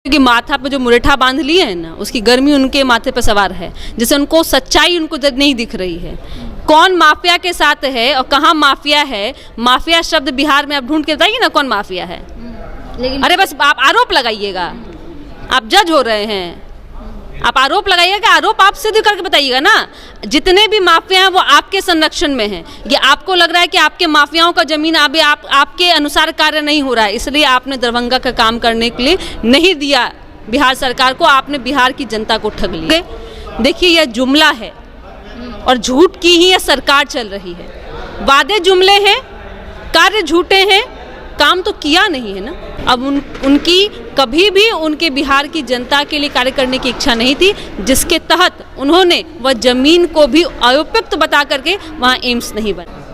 कि माथा पे जो मुरेठा बांध लिए है ना, उसकी गर्मी उनके माथे पे सवार है, जिससे उनको सच्चाई उनको नहीं दिख रही है। कौन माफिया के साथ है और कहाँ माफिया है, माफिया शब्द बिहार में आप ढूंढ के बताइए ना कौन माफिया है। लेकिन अरे बस आप आरोप लगाइएगा, आप जज हो रहे हैं, आप आरोप लगाइएगा, आरोप आप सिद्ध करके बताइएगा ना। जितने भी माफिया हैं वो आपके संरक्षण में हैं। ये आपको लग रहा है कि आपके माफियाओं का जमीन अभी आपके अनुसार कार्य नहीं हो रहा है, इसलिए आपने दरभंगा का काम करने के लिए नहीं दिया बिहार सरकार को, आपने बिहार की जनता को ठग लिया। देखिए यह जुमला है और झूठ की ही यह सरकार चल रही है। वादे जुमले हैं, कार्य झूठे हैं, काम तो किया नहीं है ना। अब उनकी कभी भी उनके बिहार की जनता के लिए कार्य करने की इच्छा नहीं थी, जिसके तहत उन्होंने वह जमीन को भी अयोग्य बता करके वहाँ एम्स नहीं बना।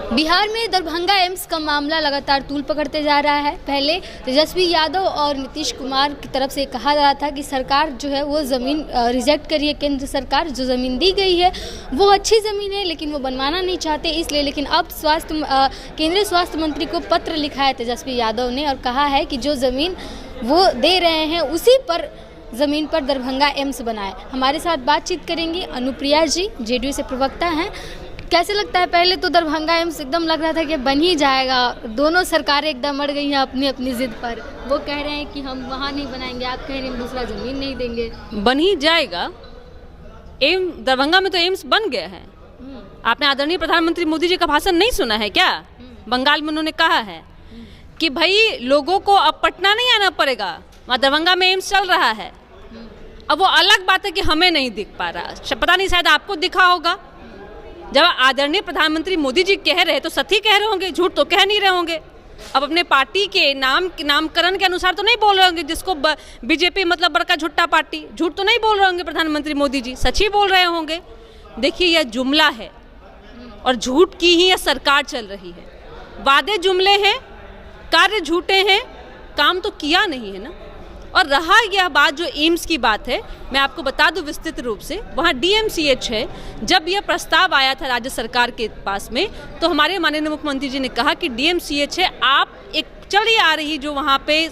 बिहार में दरभंगा एम्स का मामला लगातार तूल पकड़ते जा रहा है। पहले तेजस्वी यादव और नीतीश कुमार की तरफ से कहा जा रहा था कि सरकार जो है वो ज़मीन रिजेक्ट करिए, केंद्र सरकार जो ज़मीन दी गई है वो अच्छी ज़मीन है लेकिन वो बनवाना नहीं चाहते इसलिए। लेकिन अब केंद्रीय स्वास्थ्य मंत्री को पत्र लिखा है तेजस्वी यादव ने और कहा है कि जो ज़मीन वो दे रहे हैं उसी पर ज़मीन पर दरभंगा एम्स बनाए। हमारे साथ बातचीत करेंगी अनुप्रिया जी, जेडीयू से प्रवक्ता हैं। कैसे लगता है, पहले तो दरभंगा एम्स एकदम लग रहा था कि बन ही जाएगा, दोनों सरकारें एकदम अड़ गई हैं अपनी अपनी जिद पर। वो कह रहे हैं कि हम वहाँ नहीं बनाएंगे, आप कह रहे हैं दूसरा ज़मीन नहीं देंगे। बन ही जाएगा। दरभंगा में तो एम्स बन गया है। आपने आदरणीय प्रधानमंत्री मोदी जी का भाषण नहीं सुना है क्या? बंगाल में उन्होंने कहा है कि भाई लोगों को अब पटना नहीं आना पड़ेगा, वहाँ दरभंगा में एम्स चल रहा है। अब वो अलग बात है कि हमें नहीं दिख पा रहा, पता नहीं शायद आपको दिखा होगा। जब आदरणीय प्रधानमंत्री मोदी जी कह रहे तो सही कह रहे होंगे, झूठ तो कह नहीं रहे होंगे। अब अपने पार्टी के नामकरण के अनुसार तो नहीं बोल रहे होंगे, जिसको बीजेपी मतलब बड़का झूठा पार्टी, झूठ तो नहीं बोल रहे होंगे प्रधानमंत्री मोदी जी, सच ही बोल रहे होंगे। देखिए यह जुमला है और झूठ की ही यह सरकार चल रही है। वादे जुमले हैं, कार्य झूठे हैं, काम तो किया नहीं है ना। और रहा यह बात जो एम्स की बात है, मैं आपको बता दूं विस्तृत रूप से, वहाँ डीएमसीएच है। जब यह प्रस्ताव आया था राज्य सरकार के पास में तो हमारे माननीय मुख्यमंत्री जी ने कहा कि डीएमसीएच है, आप एक चली आ रही जो वहाँ पे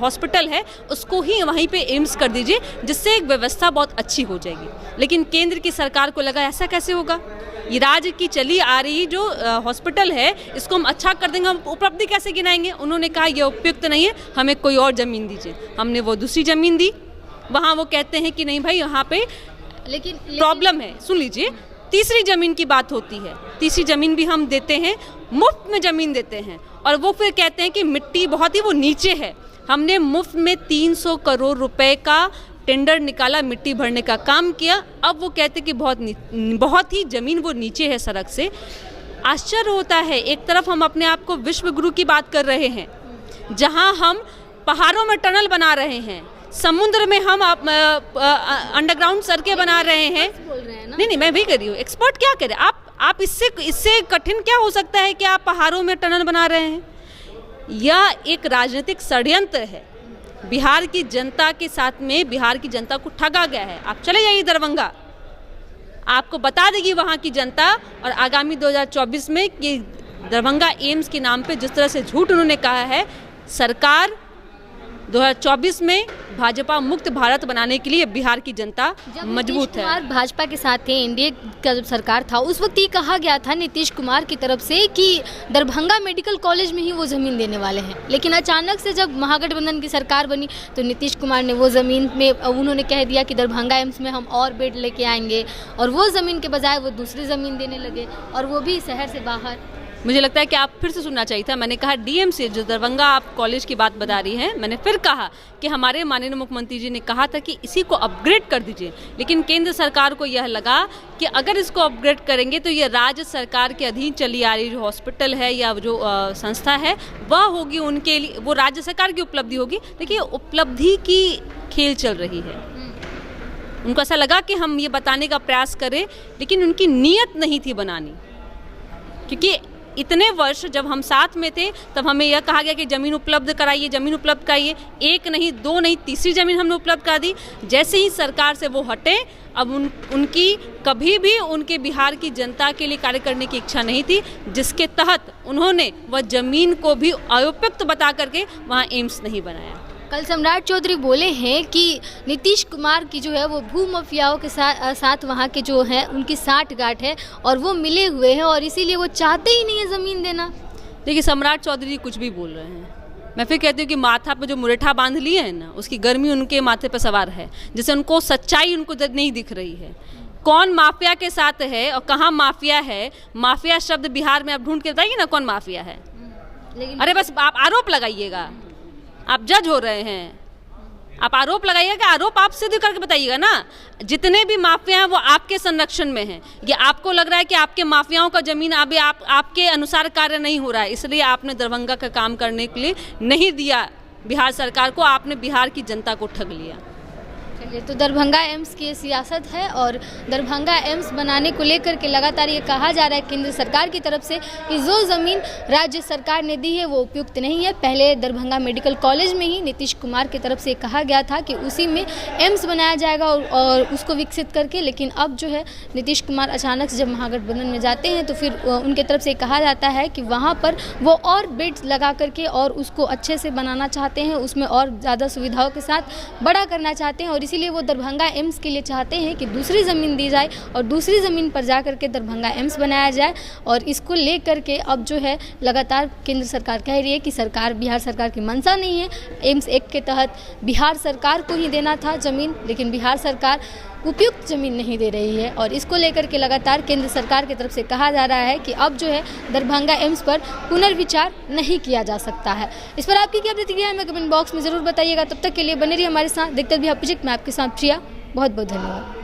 हॉस्पिटल है उसको ही वहीं पे एम्स कर दीजिए, जिससे एक व्यवस्था बहुत अच्छी हो जाएगी। लेकिन केंद्र की सरकार को लगा ऐसा कैसे होगा, ये राज्य की चली आ रही जो हॉस्पिटल है इसको हम अच्छा कर देंगे, हम उपलब्धि कैसे गिनाएंगे। उन्होंने कहा यह उपयुक्त नहीं है, हमें कोई और ज़मीन दीजिए। हमने वो दूसरी ज़मीन दी, वहाँ वो कहते हैं कि नहीं भाई यहाँ पे लेकिन प्रॉब्लम है। सुन लीजिए, तीसरी ज़मीन की बात होती है, तीसरी ज़मीन भी हम देते हैं, मुफ्त में ज़मीन देते हैं, और वो फिर कहते हैं कि मिट्टी बहुत ही वो नीचे है। हमने मुफ्त में 300 करोड़ रुपए का टेंडर निकाला, मिट्टी भरने का काम किया। अब वो कहते कि बहुत ही ज़मीन वो नीचे है सड़क से। आश्चर्य होता है, एक तरफ हम अपने आप को विश्व गुरु की बात कर रहे हैं, जहां हम पहाड़ों में टनल बना रहे हैं, समुद्र में हम अंडरग्राउंड सड़कें बना रहे हैं। नहीं, मैं भी कर रही हूँ, एक्सपर्ट क्या करे। आप इससे कठिन क्या हो सकता है कि आप पहाड़ों में टनल बना रहे हैं। यह एक राजनीतिक षड्यंत्र है। बिहार की जनता के साथ में बिहार की जनता को ठगा गया है। आप चले जाइए दरभंगा, आपको बता देगी वहाँ की जनता। और आगामी 2024 में कि दरभंगा एम्स के नाम पे जिस तरह से झूठ उन्होंने कहा है, सरकार 2024 में भाजपा मुक्त भारत बनाने के लिए बिहार की जनता मजबूत है। भाजपा के साथ थे, एनडीए का जब सरकार था उस वक्त ये कहा गया था नीतीश कुमार की तरफ से कि दरभंगा मेडिकल कॉलेज में ही वो ज़मीन देने वाले हैं। लेकिन अचानक से जब महागठबंधन की सरकार बनी तो नीतीश कुमार ने वो ज़मीन में उन्होंने कह दिया कि दरभंगा एम्स में हम और बेड लेके आएंगे, और वो ज़मीन के बजाय वो दूसरी ज़मीन देने लगे, और वो भी शहर से बाहर। मुझे लगता है कि आप फिर से सुनना चाहिए था। मैंने कहा डीएमसी जो दरभंगा आप कॉलेज की बात बता रही हैं, मैंने फिर कहा कि हमारे माननीय मुख्यमंत्री जी ने कहा था कि इसी को अपग्रेड कर दीजिए। लेकिन केंद्र सरकार को यह लगा कि अगर इसको अपग्रेड करेंगे तो ये राज्य सरकार के अधीन चली आ रही जो हॉस्पिटल है या जो संस्था है वह होगी उनके लिए, वो राज्य सरकार की उपलब्धि होगी। देखिए उपलब्धि की खेल चल रही है। उनको ऐसा लगा कि हम ये बताने का प्रयास करें, लेकिन उनकी नीयत नहीं थी बनानी। क्योंकि इतने वर्ष जब हम साथ में थे तब हमें यह कहा गया कि ज़मीन उपलब्ध कराइए, ज़मीन उपलब्ध कराइए। एक नहीं, दो नहीं, तीसरी ज़मीन हमने उपलब्ध करा दी। जैसे ही सरकार से वो हटे, अब उनकी कभी भी उनके बिहार की जनता के लिए कार्य करने की इच्छा नहीं थी, जिसके तहत उन्होंने वह ज़मीन को भी अयोग्य बता करके वहाँ एम्स नहीं बनाया। कल सम्राट चौधरी बोले हैं कि नीतीश कुमार की जो है वो भू माफियाओं के साथ वहाँ के जो हैं उनकी साठगांठ है और वो मिले हुए हैं और इसीलिए वो चाहते ही नहीं है ज़मीन देना। देखिए, सम्राट चौधरी कुछ भी बोल रहे हैं। मैं फिर कहती हूँ कि माथा पे जो मुरेठा बांध लिए हैं ना, उसकी गर्मी उनके माथे पे सवार है, जिससे उनको सच्चाई उनको नहीं दिख रही है। कौन माफिया के साथ है और कहाँ माफिया है। माफिया शब्द बिहार में आप ढूंढ के बताइए ना कौन माफिया है। लेकिन अरे बस आप आरोप लगाइएगा, आप जज हो रहे हैं, आप आरोप लगाइएगा, आरोप आप सिद्ध करके बताइएगा ना। जितने भी माफिया हैं वो आपके संरक्षण में हैं। ये आपको लग रहा है कि आपके माफियाओं का जमीन अभी आपके अनुसार कार्य नहीं हो रहा है, इसलिए आपने दरभंगा का काम करने के लिए नहीं दिया बिहार सरकार को, आपने बिहार की जनता को ठग लिया। चलिए, तो दरभंगा एम्स की सियासत है और दरभंगा एम्स बनाने को लेकर के लगातार ये कहा जा रहा है केंद्र सरकार की तरफ से कि जो ज़मीन राज्य सरकार ने दी है वो उपयुक्त नहीं है। पहले दरभंगा मेडिकल कॉलेज में ही नीतीश कुमार की तरफ से कहा गया था कि उसी में एम्स बनाया जाएगा और उसको विकसित करके, लेकिन अब जो है नीतीश कुमार अचानक से जब महागठबंधन में जाते हैं तो फिर उनके तरफ से कहा जाता है कि वहाँ पर वो और बेड्स लगा करके और उसको अच्छे से बनाना चाहते हैं, उसमें और ज़्यादा सुविधाओं के साथ बड़ा करना चाहते हैं और इसीलिए वो दरभंगा एम्स के लिए चाहते हैं कि दूसरी ज़मीन दी जाए और दूसरी ज़मीन पर जा करके दरभंगा एम्स बनाया जाए। और इसको लेकर के अब जो है लगातार केंद्र सरकार कह रही है कि सरकार, बिहार सरकार की मंशा नहीं है। एम्स एक्ट के तहत बिहार सरकार को ही देना था ज़मीन, लेकिन बिहार सरकार उपयुक्त ज़मीन नहीं दे रही है और इसको लेकर के लगातार केंद्र सरकार की तरफ से कहा जा रहा है कि अब जो है दरभंगा एम्स पर पुनर्विचार नहीं किया जा सकता है। इस पर आपकी क्या प्रतिक्रिया है, हमें कमेंट बॉक्स में ज़रूर बताइएगा। तब तक के लिए बने रहिए हमारे साथ, देखते भी आप प्रोजेक्ट में आपके साथ प्रिया। बहुत बहुत धन्यवाद।